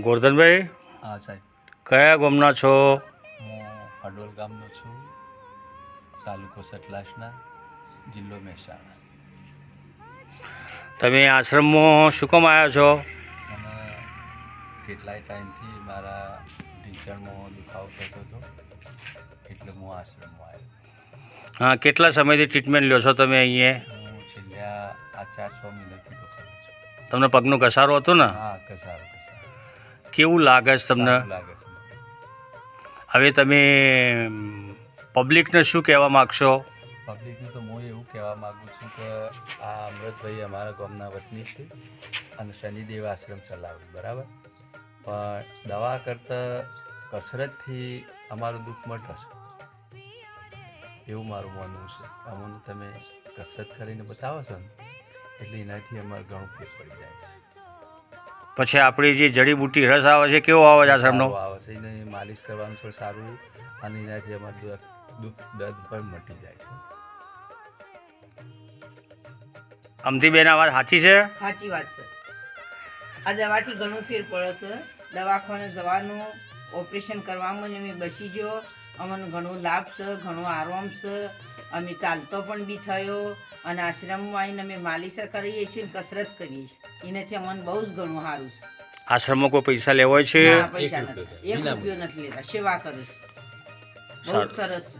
ગોરધનભાઈ, હા સાહેબ, કયા ગામના છો? હું હડોલ ગામનો છું, તાલુકો સતલાસના, જિલ્લો મહેસાણા. તમે આશ્રમમાં શું કામ આવ્યા છો? મને કેટલાય ટાઈમથી મારા ઢીંચણમાં દુખાવો થતો હતો, એટલે હું આશ્રમમાં આવ્યો. હા, કેટલા સમયથી ટ્રીટમેન્ટ લ્યો છો તમે અહીંયા? હું છેલ્લા આ 4-6 મહિનાથી તો કરું છું. તમને પગનો ઘસારો હતો ને? હા, કસારો કેવું લાગે છે તમને? સારું લાગે છે. હવે તમે પબ્લિકને શું કહેવા માગશો? પબ્લિકને તો હું એવું કહેવા માગું છું કે આ અમૃતભાઈ અમારા ગામના વતની છે અને શનિદેવ આશ્રમ ચલાવે, બરાબર, પણ દવા કરતાં કસરતથી અમારું દુઃખ મટશે એવું મારું માનવું છે. અમને તમે કસરત કરીને બતાવો છો ને એટલે એનાથી અમારે ઘણું ફેર પડી જાય છે. પછી આપણી જે જડીબુટ્ટી રસ આવે છે, કેવો આવે છે આશ્રમનો? સારું આવે છે, એને માલિશ કરવાનું પણ સારું અને એનાથી અમારું દુઃખ દર્દ પણ મટી જાય છે. અમથી બેન આ વાત સાચી છે? સાચી વાત છે. આ દવાથી ઘણું ફેર પડે છે. દવાખાને જવાનું, ઓપરેશન કરવામાં જ અમે બસી ગયો. અમને ઘણો લાભ છે, ઘણો આરામ છે. અમે ચાલતો પણ બી થયો અને આશ્રમમાં આવીને અમે માલિશ કરીએ છીએ, કસરત કરીએ છીએ. એનાથી અમને બહુ જ ઘણું સારું છે. આશ્રમમાં કોઈ પૈસા લેવાય છે? ના, પૈસા નથી, 1 રૂપિયો નથી લેતા, સેવા કરે છે, બહુ જ સરસ છે.